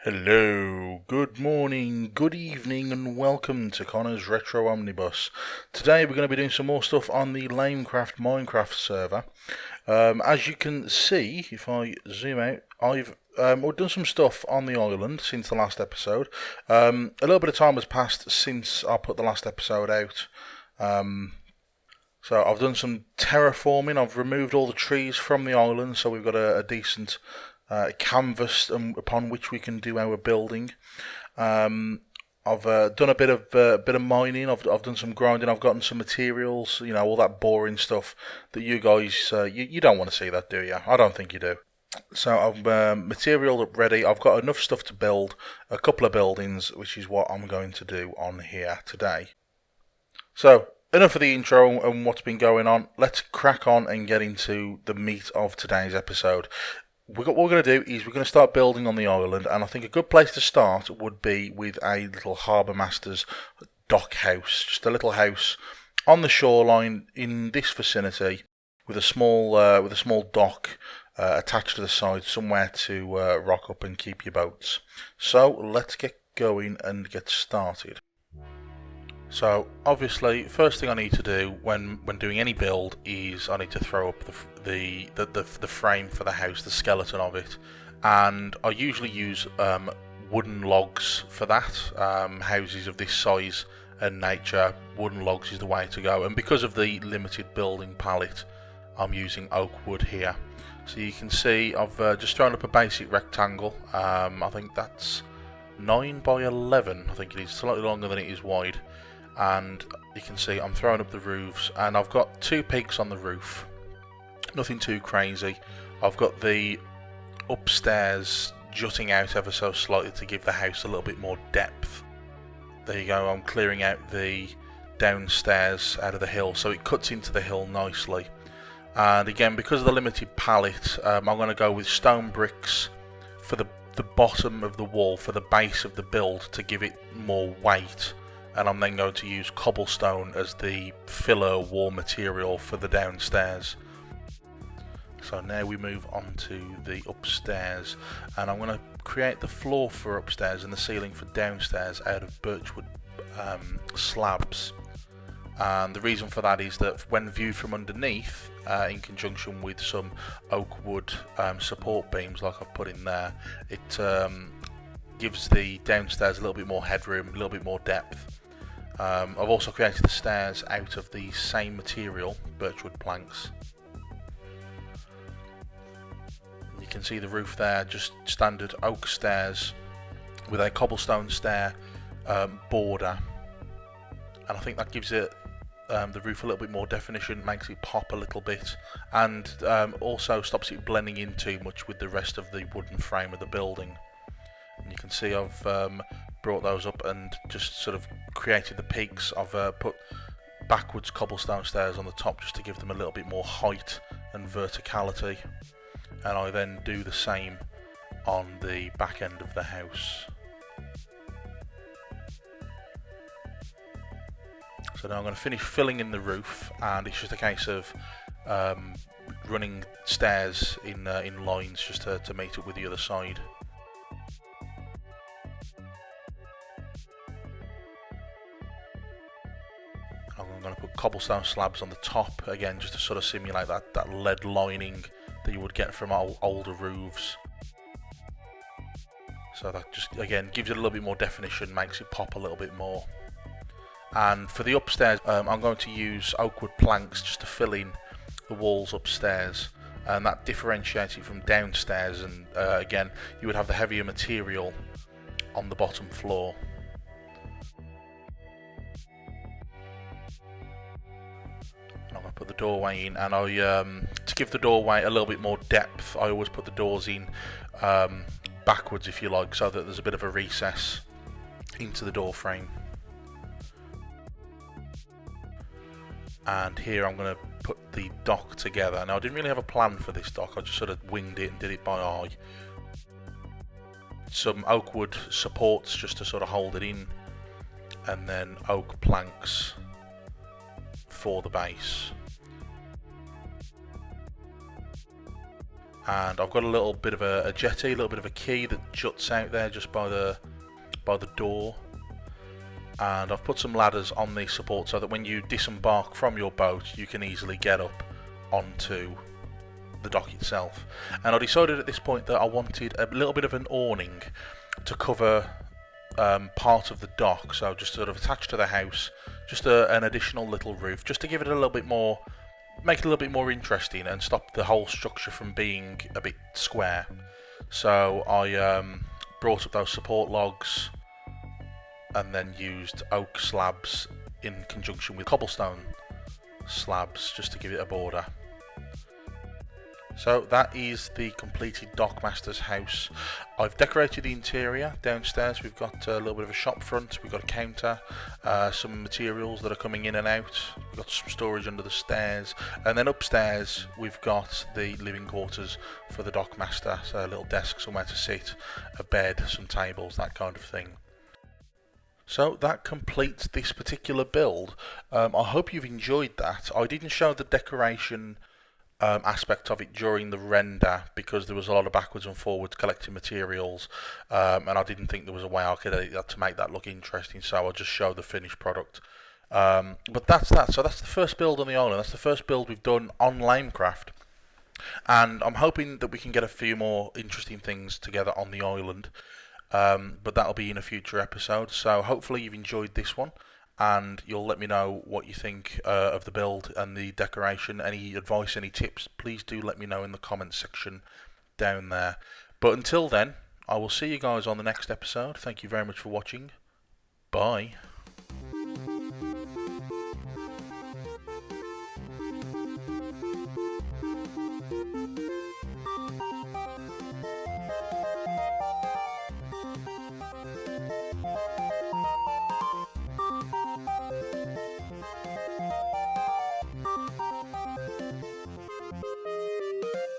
Hello, good morning, good evening, and welcome to Connor's Retro Omnibus. Today we're going to be doing some more stuff on the LameCraft Minecraft server. As you can see, if I zoom out, I've done some stuff on the island since the last episode. A little bit of time has passed since I put the last episode out. So I've done some terraforming. I've removed all the trees from the island, so we've got a decent canvas upon which we can do our building. I've done a bit of mining. I've done some grinding. I've gotten some materials. You know, all that boring stuff that you guys you don't want to see that, do you? I don't think you do. So I've material up ready. I've got enough stuff to build a couple of buildings, which is what I'm going to do on here today. So enough of the intro and what's been going on. Let's crack on and get into the meat of today's episode. What we're going to do is we're going to start building on the island, and I think a good place to start would be with a little harbour master's dock house, just a little house on the shoreline in this vicinity with a small dock attached to the side, somewhere to rock up and keep your boats. So let's get going and get started. So obviously, first thing I need to do when doing any build is I need to throw up the frame for the house, the skeleton of it, and I usually use wooden logs for that. Houses of this size and nature, wooden logs is the way to go. And because of the limited building palette, I'm using oak wood here. So you can see I've just thrown up a basic rectangle. I think that's 9 by 11. I think it is slightly longer than it is wide. And you can see I'm throwing up the roofs, and I've got 2 pigs on the roof, nothing too crazy. I've got the upstairs jutting out ever so slightly to give the house a little bit more depth. There you go, I'm clearing out the downstairs out of the hill so it cuts into the hill nicely. And again, because of the limited palette, I'm going to go with stone bricks for the bottom of the wall, for the base of the build, to give it more weight. And I'm then going to use cobblestone as the filler wall material for the downstairs. So now we move on to the upstairs, and I'm going to create the floor for upstairs and the ceiling for downstairs out of birchwood slabs. And the reason for that is that when viewed from underneath, in conjunction with some oak wood support beams like I've put in there, it gives the downstairs a little bit more headroom, a little bit more depth. I've also created the stairs out of the same material, birchwood planks. You can see the roof there, just standard oak stairs with a cobblestone stair border, and I think that gives it the roof a little bit more definition, makes it pop a little bit, and also stops it blending in too much with the rest of the wooden frame of the building. And you can see I've brought those up and just sort of created the peaks. I've put backwards cobblestone stairs on the top just to give them a little bit more height and verticality, and I then do the same on the back end of the house. So now I'm going to finish filling in the roof, and it's just a case of running stairs in lines just to meet up with the other side. I'm going to put cobblestone slabs on the top again, just to sort of simulate that lead lining that you would get from older roofs. So that just again gives it a little bit more definition, makes it pop a little bit more. And for the upstairs, I'm going to use oak wood planks just to fill in the walls upstairs, and that differentiates it from downstairs. And again, you would have the heavier material on the bottom floor. I'm going to put the doorway in, and to give the doorway a little bit more depth, I always put the doors in backwards, if you like, so that there's a bit of a recess into the door frame. And here I'm going to put the dock together. Now, I didn't really have a plan for this dock, I just sort of winged it and did it by eye. Some oak wood supports just to sort of hold it in, and then oak planks for the base. and I've got a little bit of a jetty, a little bit of a quay that juts out there just by the door, and I've put some ladders on the support so that when you disembark from your boat you can easily get up onto the dock itself. And I decided at this point that I wanted a little bit of an awning to cover part of the dock, so just sort of attached to the house, just an additional little roof, just to give it a little bit more, make it a little bit more interesting and stop the whole structure from being a bit square. So I brought up those support logs and then used oak slabs in conjunction with cobblestone slabs just to give it a border. So that is the completed Dockmaster's house. I've decorated the interior. Downstairs we've got a little bit of a shop front, we've got a counter, some materials that are coming in and out, we've got some storage under the stairs, and then upstairs we've got the living quarters for the Dockmaster, so a little desk somewhere to sit, a bed, some tables, that kind of thing. So that completes this particular build. I hope you've enjoyed that. I didn't show the decoration aspect of it during the render because there was a lot of backwards and forwards collecting materials, and I didn't think there was a way I could edit that to make that look interesting, so I'll just show the finished product. But that's that. So that's the first build on the island. That's the first build we've done on LameCraft, and I'm hoping that we can get a few more interesting things together on the island. But that'll be in a future episode, so hopefully you've enjoyed this one and you'll let me know what you think of the build and the decoration. Any advice, any tips, please do let me know in the comments section down there. But until then, I will see you guys on the next episode. Thank you very much for watching. Bye.